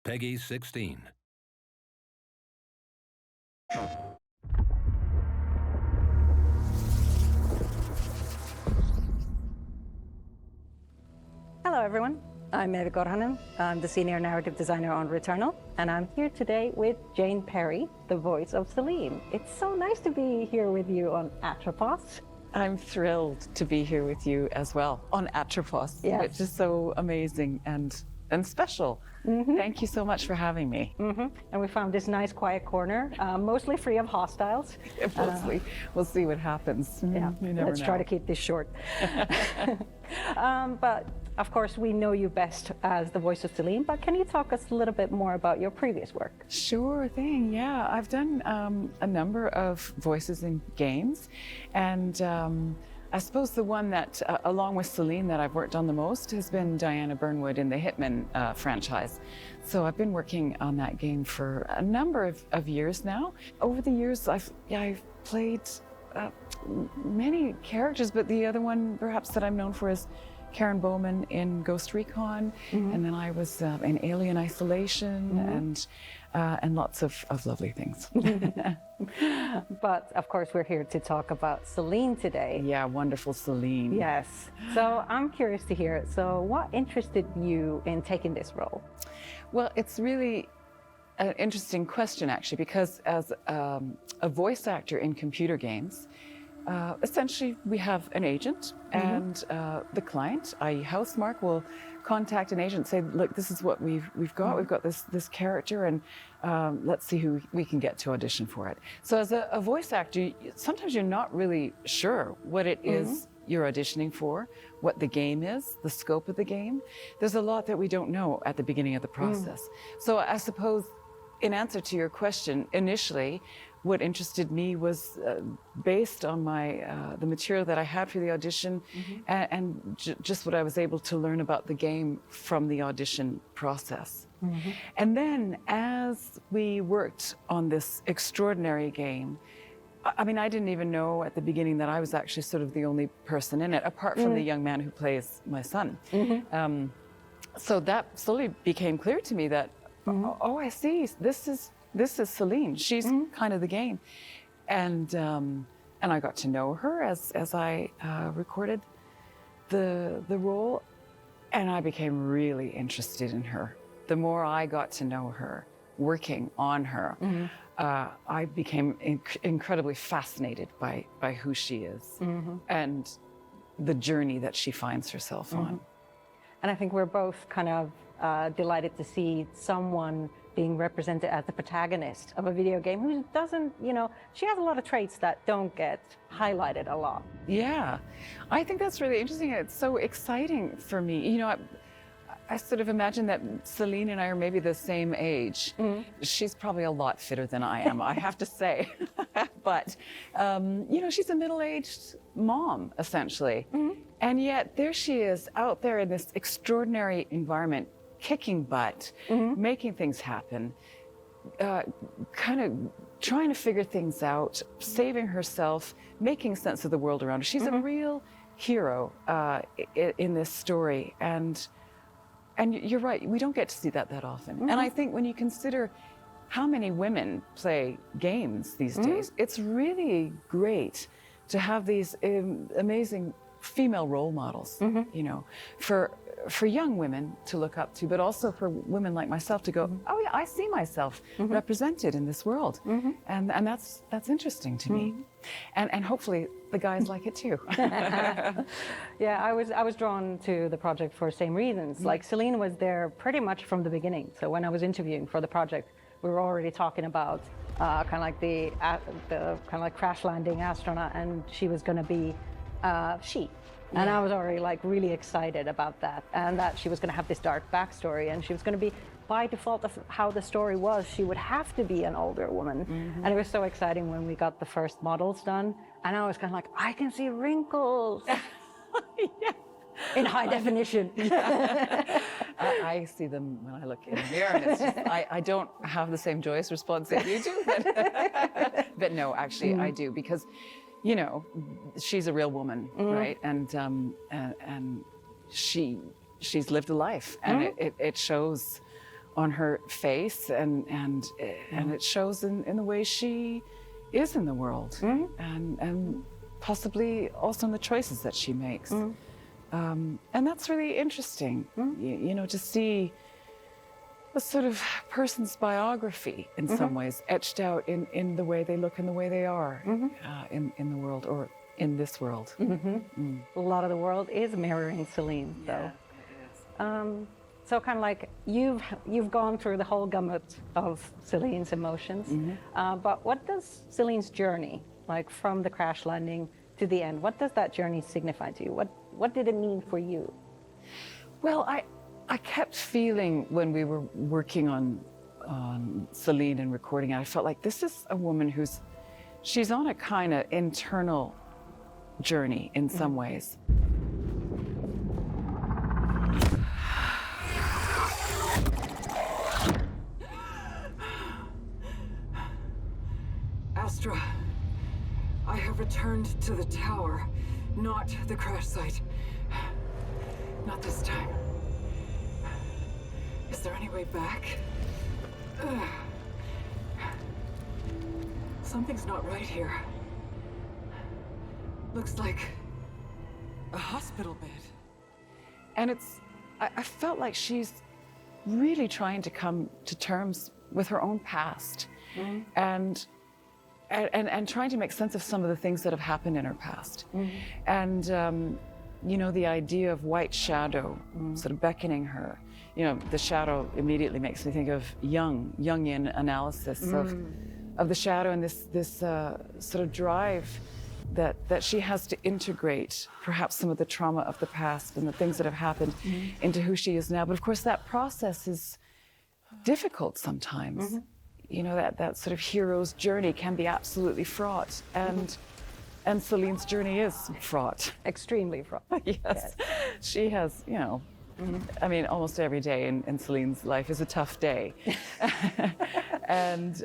Peggy 16. Hello everyone, I'm Eevi Korhonen. I'm the senior narrative designer on Returnal, and I'm here today with Jane Perry, the voice of Celine. It's so nice to be here with you on Atropos. I'm thrilled to be here with you as well on Atropos, which is so amazing and special. Thank you so much for having me. And we found this nice quiet corner, mostly free of hostiles. We'll see what happens. Yeah, let's try to keep this short. But of course, we know you best as the voice of Celine, but can you talk us a little bit more about your previous work? Sure thing, yeah. I've done a number of voices in games, and I suppose the one that, along with Celine, that I've worked on the most has been Diana Burnwood in the Hitman franchise. So I've been working on that game for a number of years now. Over the years, I've played many characters, but the other one perhaps that I'm known for is Karen Bowman in Ghost Recon, and then I was in Alien Isolation, and lots of lovely things. But of course, we're here to talk about Celine today. Yeah, wonderful Celine. Yes. So I'm curious to hear, so what interested you in taking this role? Well, it's really an interesting question, actually, because as a voice actor in computer games, essentially, we have an agent, and the client, i.e. Housemarque, will contact an agent, say, look, this is what we've got. We've got this character, and let's see who we can get to audition for it. So as a voice actor, sometimes you're not really sure what it is you're auditioning for, what the game is, the scope of the game. There's a lot that we don't know at the beginning of the process. So I suppose, in answer to your question, initially, what interested me was based on the material that I had for the audition, and just what I was able to learn about the game from the audition process. And then as we worked on this extraordinary game, I mean, I didn't even know at the beginning that I was actually sort of the only person in it, apart from the young man who plays my son. So that slowly became clear to me that, oh, I see, this is Celine. She's kind of the game, and I got to know her as I recorded the role, and I became really interested in her. The more I got to know her, working on her, I became incredibly fascinated by who she is and the journey that she finds herself on. And I think we're both kind of delighted to see someone being represented as the protagonist of a video game who doesn't, she has a lot of traits that don't get highlighted a lot. Yeah, I think that's really interesting. It's so exciting for me. I sort of imagine that Celine and I are maybe the same age. She's probably a lot fitter than I am, I have to say. But, she's a middle-aged mom, essentially. And yet there she is out there in this extraordinary environment, kicking butt, making things happen, kind of trying to figure things out, saving herself, making sense of the world around her. She's a real hero in this story. And you're right, we don't get to see that often. And I think when you consider how many women play games these days, it's really great to have these amazing female role models, for young women to look up to, but also for women like myself to go, oh yeah, I see myself represented in this world. And that's interesting to me. And hopefully the guys like it too. Yeah, I was drawn to the project for the same reasons. Like Celine was there pretty much from the beginning. So when I was interviewing for the project, we were already talking about kind of like the kind of like crash landing astronaut, and she was going to be she. And I was already like really excited about that, and that she was going to have this dark backstory, and she was going to be, by default of how the story was, she would have to be an older woman. And it was so exciting when we got the first models done, and I was kind of like, I can see wrinkles in high definition. I see them when I look in the mirror, and it's just, I don't have the same joyous response that you do, but no, actually I do, because she's a real woman, right? And she's lived a life, and it shows on her face, and it shows in the way she is in the world, and possibly also in the choices that she makes. And that's really interesting, you know, to see a sort of person's biography in some ways etched out in the way they look and the way they are in the world, or in this world. A lot of the world is mirroring Celine, though. So kind of like you've gone through the whole gamut of Celine's emotions, but what does Celine's journey, like from the crash landing to the end, what does that journey signify to you? What did it mean for you? Well, I kept feeling when we were working on Celine and recording it, I felt like this is a woman she's on a kind of internal journey in some ways. Astra, I have returned to the tower, not the crash site. Not this time. Is there any way back? Something's not right here. Looks like a hospital bed. And I felt like she's really trying to come to terms with her own past, and trying to make sense of some of the things that have happened in her past. And you know, the idea of white shadow sort of beckoning her. You know, the shadow immediately makes me think of Jungian analysis of the shadow, and this sort of drive that she has to integrate perhaps some of the trauma of the past and the things that have happened into who she is now. But of course, that process is difficult sometimes. You know, that sort of hero's journey can be absolutely fraught, and Celine's journey is fraught. Extremely fraught. Yes. She has, you know, I mean, almost every day in Celine's life is a tough day. And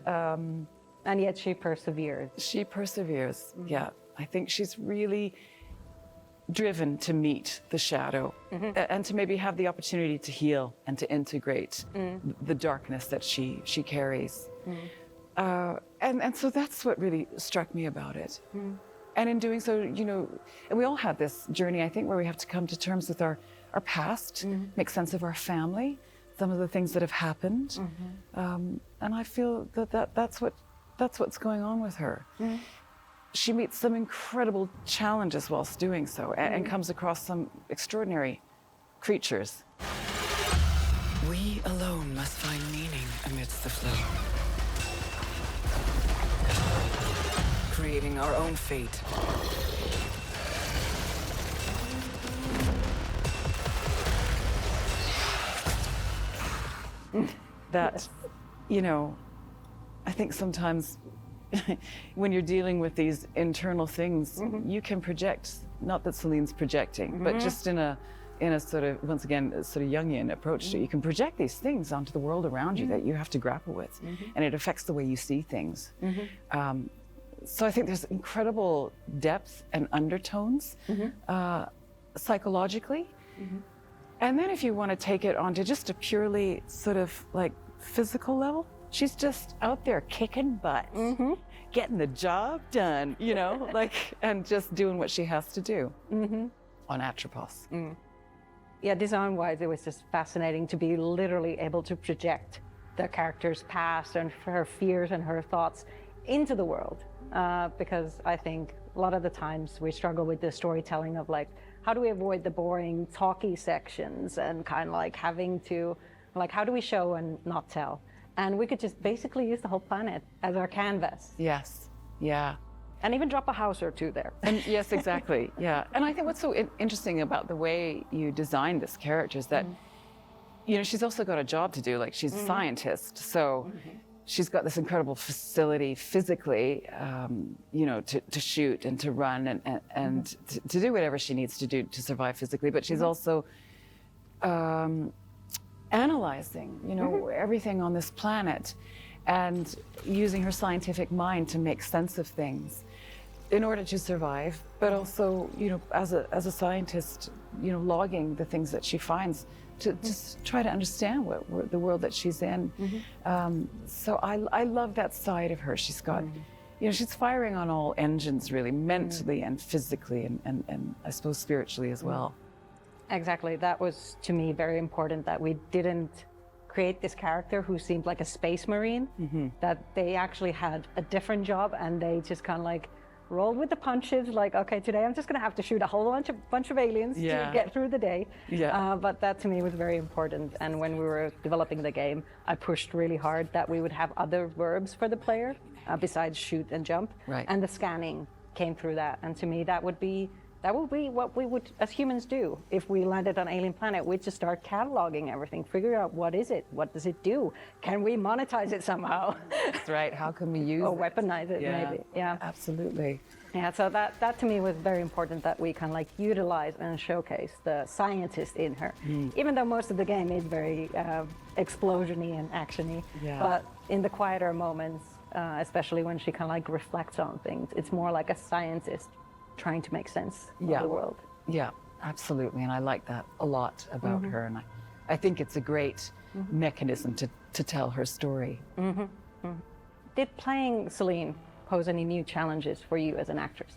yet she persevered. She perseveres, yeah. I think she's really driven to meet the shadow and to maybe have the opportunity to heal and to integrate the darkness that she carries. And so that's what really struck me about it. And in doing so, you know, and we all have this journey, I think, where we have to come to terms with our past, make sense of our family, some of the things that have happened. And I feel that's what's going on with her. She meets some incredible challenges whilst doing so, and comes across some extraordinary creatures. We alone must find meaning amidst the flow. Creating our own fate. That, you know, I think sometimes when you're dealing with these internal things, you can project, not that Celine's projecting, but just in a sort of, once again, a sort of Jungian approach to it, you can project these things onto the world around you that you have to grapple with, and it affects the way you see things. So I think there's incredible depth and undertones psychologically. And then if you want to take it onto just a purely sort of like physical level, she's just out there kicking butt, getting the job done, you know, like, and just doing what she has to do on Atropos. Yeah, design-wise, it was just fascinating to be literally able to project the character's past and her fears and her thoughts into the world. Because I think a lot of the times we struggle with the storytelling of like, how do we avoid the boring talky sections and kind of like having to, like, how do we show and not tell? And we could just basically use the whole planet as our canvas. Yes, yeah. And even drop a house or two there. And yes, exactly, yeah. And I think what's so interesting about the way you designed this character is that, you know, she's also got a job to do, like she's a scientist, so she's got this incredible facility physically, you know, to shoot and to run and to do whatever she needs to do to survive physically. But she's also analyzing, you know, everything on this planet and using her scientific mind to make sense of things in order to survive. But also, you know, as a scientist, you know, logging the things that she finds to just try to understand the world that she's in. So I love that side of her. She's got, you know, she's firing on all engines really, mentally and physically and I suppose spiritually as well. Exactly. That was, to me, very important, that we didn't create this character who seemed like a space marine, that they actually had a different job and they just kind of like rolled with the punches, like, okay, today I'm just going to have to shoot a whole bunch of aliens to get through the day. But that to me was very important. And when we were developing the game, I pushed really hard that we would have other verbs for the player besides shoot and jump. And the scanning came through that. And to me, that would be what we would, as humans, do. If we landed on an alien planet, we'd just start cataloging everything, figure out what is it, what does it do, can we monetize it somehow? That's right. How can we use or weaponize it, maybe? Yeah, absolutely. Yeah, so that to me was very important, that we kind of like utilize and showcase the scientist in her. Even though most of the game is very explosion-y and action-y, but in the quieter moments, especially when she kind of like reflects on things, it's more like a scientist trying to make sense of the world. Yeah, absolutely. And I like that a lot about her. And I think it's a great mechanism to tell her story. Did playing Celine pose any new challenges for you as an actress?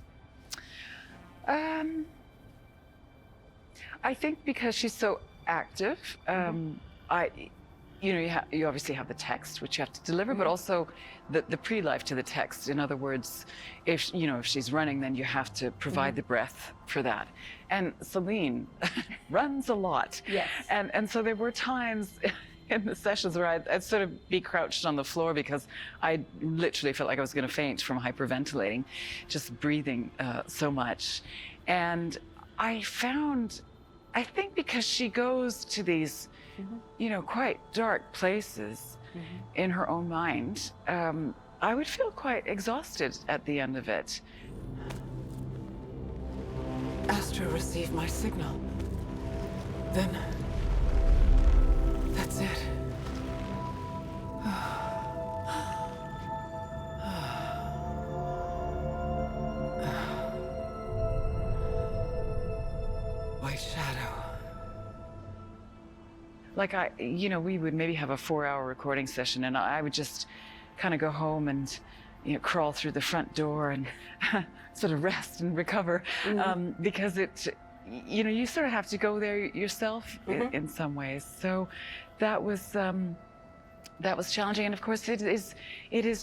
I think because she's so active, you obviously have the text which you have to deliver, but also the pre-life to the text. In other words, if she's running, then you have to provide the breath for that. And Celine runs a lot. Yes. And so there were times in the sessions where I'd sort of be crouched on the floor because I literally felt like I was going to faint from hyperventilating, just breathing so much. And I think because she goes to these quite dark places in her own mind, I would feel quite exhausted at the end of it. Astro received my signal. Then... that's it. White shadow. Like we would maybe have a 4-hour recording session, and I would just kind of go home and crawl through the front door and sort of rest and recover, because you sort of have to go there yourself in some ways. So that was challenging, and of course it is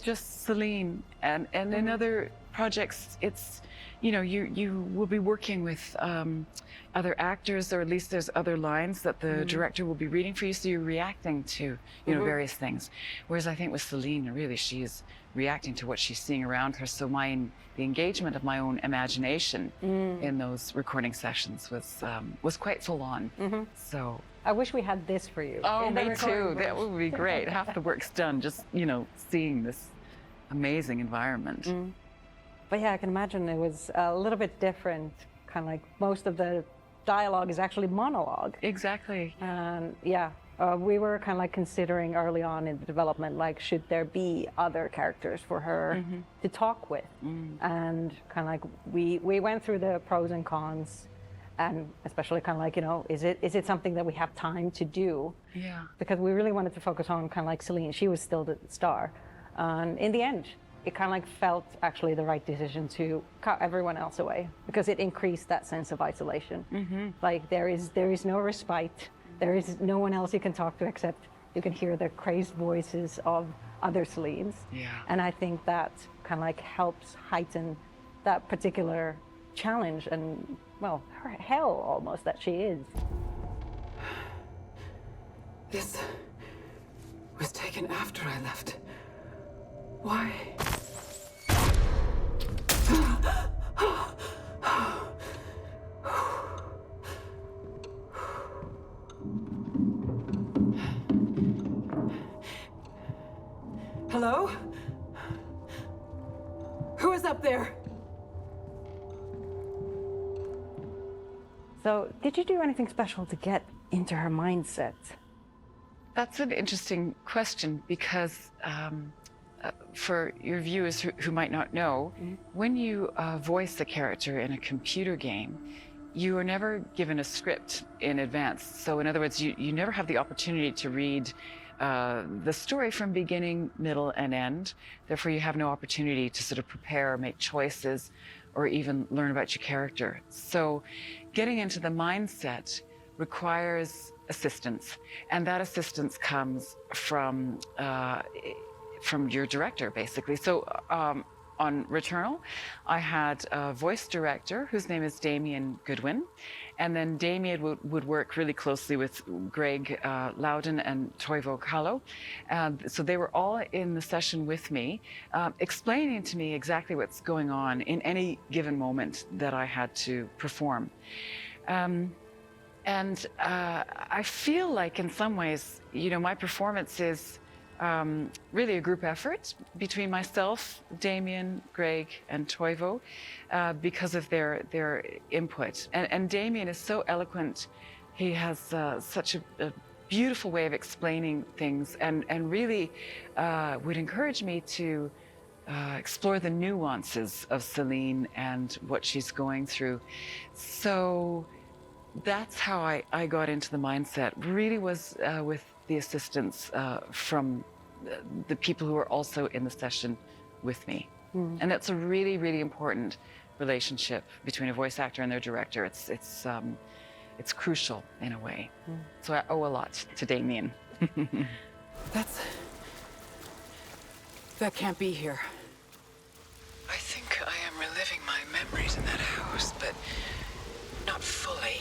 just Celine, and in other projects it's you will be working with other actors, or at least there's other lines that the director will be reading for you, so you're reacting to various things. Whereas I think with Celine, really she's reacting to what she's seeing around her. So the engagement of my own imagination in those recording sessions was quite full on. So I wish we had this for you. Oh, me too. That would be great. Half the work's done just seeing this amazing environment. But yeah, I can imagine it was a little bit different. Kind of like most of the dialogue is actually monologue. Exactly. And we were kind of like considering early on in the development, like, should there be other characters for her to talk with? And kind of like we went through the pros and cons, and especially kind of like, is it something that we have time to do? Yeah. Because we really wanted to focus on kind of like Celine. She was still the star. And in the end, it kind of like felt actually the right decision to cut everyone else away, because it increased that sense of isolation. Like there is no respite. There is no one else you can talk to except you can hear the crazed voices of other Celines. Yeah. And I think that kind of like helps heighten that particular challenge and, well, her hell almost that she is. This was taken after I left. Why? Hello? Who is up there? So, did you do anything special to get into her mindset? That's an interesting question, because for your viewers who might not know, when you voice a character in a computer game, you are never given a script in advance. So in other words, you never have the opportunity to read the story from beginning, middle, and end. Therefore, you have no opportunity to sort of prepare, make choices, or even learn about your character. So getting into the mindset requires assistance, and that assistance comes from your director, basically. So on Returnal, I had a voice director whose name is Damien Goodwin, and then Damien would work really closely with Greg Loudon and Toivo Kahlo. So they were all in the session with me, explaining to me exactly what's going on in any given moment that I had to perform. And I feel like in some ways, my performance is really a group effort between myself, Damien, Greg, and Toivo, because of their input. And Damien is so eloquent. He has such a beautiful way of explaining things, and really would encourage me to explore the nuances of Celine and what she's going through. So that's how I got into the mindset, really was with the assistance from the people who are also in the session with me. And that's a really, really important relationship between a voice actor and their director. It's crucial in a way. So I owe a lot to Damien. That can't be here. I think I am reliving my memories in that house, but not fully.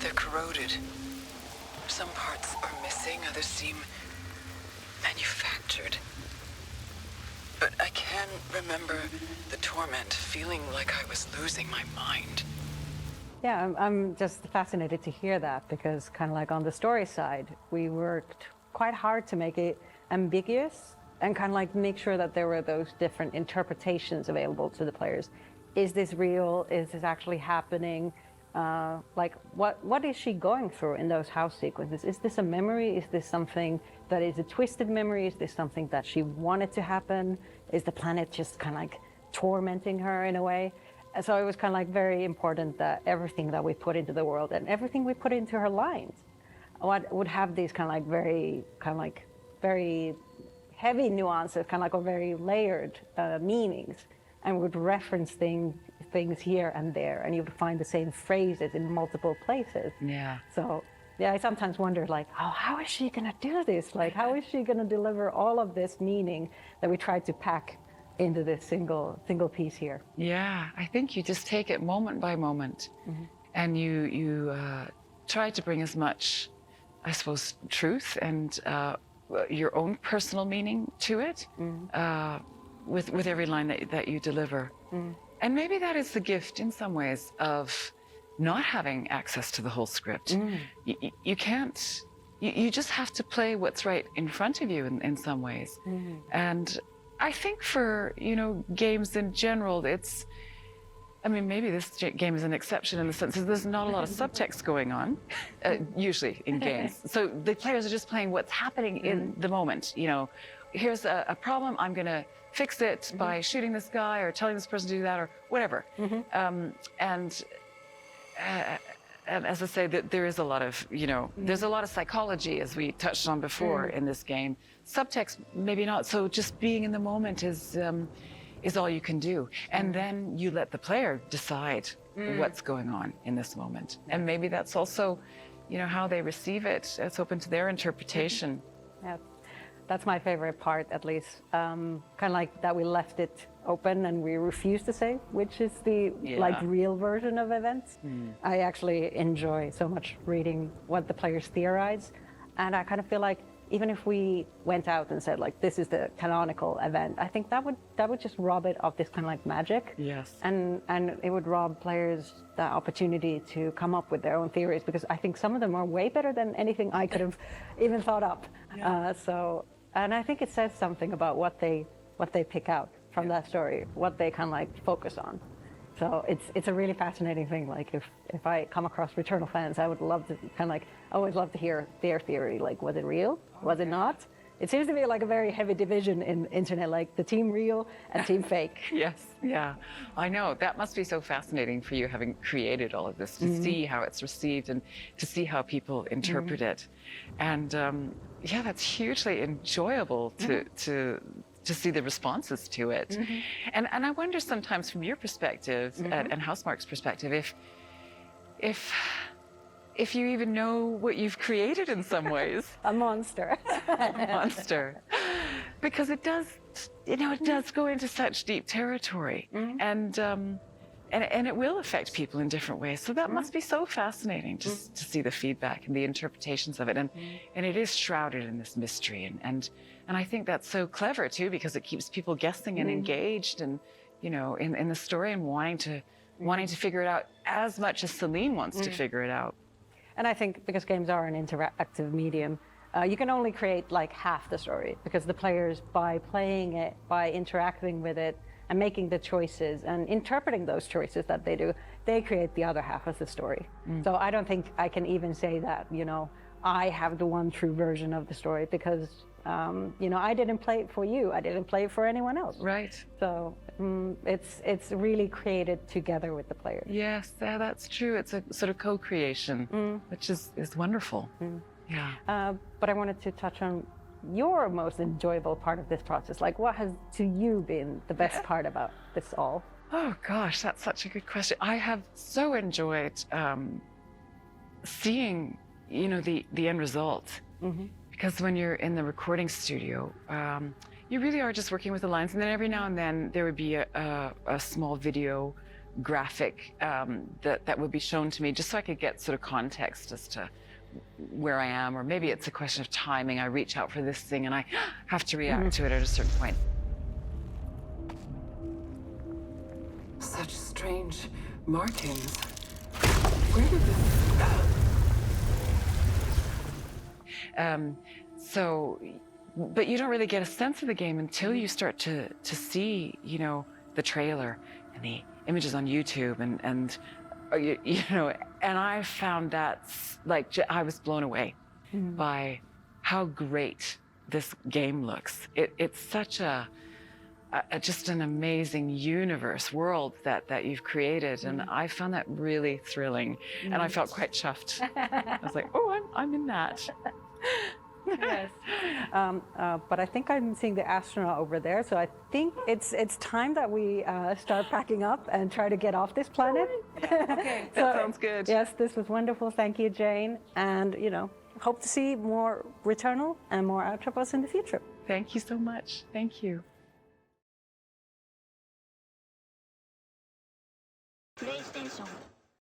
They're corroded. Some parts are missing, others seem manufactured. But I can remember the torment, feeling like I was losing my mind. Yeah, I'm just fascinated to hear that, because kind of like on the story side, we worked quite hard to make it ambiguous and kind of like make sure that there were those different interpretations available to the players. Is this real? Is this actually happening? Like, what is she going through in those house sequences? Is this a memory? Is this something that is a twisted memory? Is this something that she wanted to happen? Is the planet just kind of like tormenting her in a way? And so it was kind of like very important that everything that we put into the world and everything we put into her lines would have these kind of like very heavy nuances, kind of like, or very layered meanings, and would reference things here and there, and you would find the same phrases in multiple places. Yeah. So yeah, I sometimes wonder, like, oh, how is she gonna do this? Like, how is she gonna deliver all of this meaning that we tried to pack into this single piece here? Yeah, I think you just take it moment by moment, and you try to bring as much, I suppose, truth and your own personal meaning to it with every line that you deliver. And maybe that is the gift in some ways of not having access to the whole script. You can't, you just have to play what's right in front of you in some ways. And I think for, games in general, maybe this game is an exception in the sense that there's not a lot of subtext going on, usually in games. So the players are just playing what's happening in the moment. Here's a problem, I'm gonna fix it by shooting this guy or telling this person to do that or whatever. And as I say, that there is a lot of, there's a lot of psychology, as we touched on before in this game. Subtext, maybe not. So just being in the moment is all you can do. And then you let the player decide what's going on in this moment. And maybe that's also, how they receive it. It's open to their interpretation. Yeah. That's my favorite part, at least. Kind of like that we left it open and we refused to say which is the real version of events. I actually enjoy so much reading what the players theorize, and I kind of feel like even if we went out and said like this is the canonical event, I think that would just rob it of this kind of like magic. Yes. And it would rob players the opportunity to come up with their own theories, because I think some of them are way better than anything I could have even thought up. And I think it says something about what they pick out from that story, what they kind of like focus on. So it's a really fascinating thing. Like if I come across Returnal fans, I would love to always love to hear their theory. Like, was it real? Was it not? It seems to be like a very heavy division in internet, like the team real and team fake. Yes, yeah, I know. That must be so fascinating for you, having created all of this, to see how it's received and to see how people interpret it. And yeah, that's hugely enjoyable to see the responses to it. And I wonder sometimes from your perspective and Housemarque's perspective, if you even know what you've created in some ways. A monster. A monster. Because it does, it does go into such deep territory. And it will affect people in different ways. So that must be so fascinating just to see the feedback and the interpretations of it. And it is shrouded in this mystery. And I think that's so clever too, because it keeps people guessing and engaged and, in the story and wanting to figure it out as much as Celine wants to figure it out. And I think because games are an interactive medium, you can only create like half the story, because the players, by playing it, by interacting with it and making the choices and interpreting those choices that they do, they create the other half of the story. So I don't think I can even say that, I have the one true version of the story, because I didn't play it for you. I didn't play it for anyone else. Right. So it's really created together with the players. Yes, that's true. It's a sort of co-creation, which is wonderful. Yeah. But I wanted to touch on your most enjoyable part of this process. Like, what has to you been the best part about this all? Oh gosh, that's such a good question. I have so enjoyed seeing, the end result. Because when you're in the recording studio, you really are just working with the lines, and then every now and then there would be a small video graphic that would be shown to me, just so I could get sort of context as to where I am, or maybe it's a question of timing. I reach out for this thing and I have to react to it at a certain point. Such strange markings. Where did this... But you don't really get a sense of the game until you start to see, the trailer and the images on YouTube and I found that, I was blown away by how great this game looks. It's such just an amazing world that you've created, and I found that really thrilling, and I felt quite chuffed. I was like, oh, I'm in that. Yes. But I think I'm seeing the astronaut over there, so I think it's time that we start packing up and try to get off this planet. Okay, that sounds good. Yes, this was wonderful. Thank you, Jane. And, hope to see more Returnal and more Atropos in the future. Thank you so much. Thank you.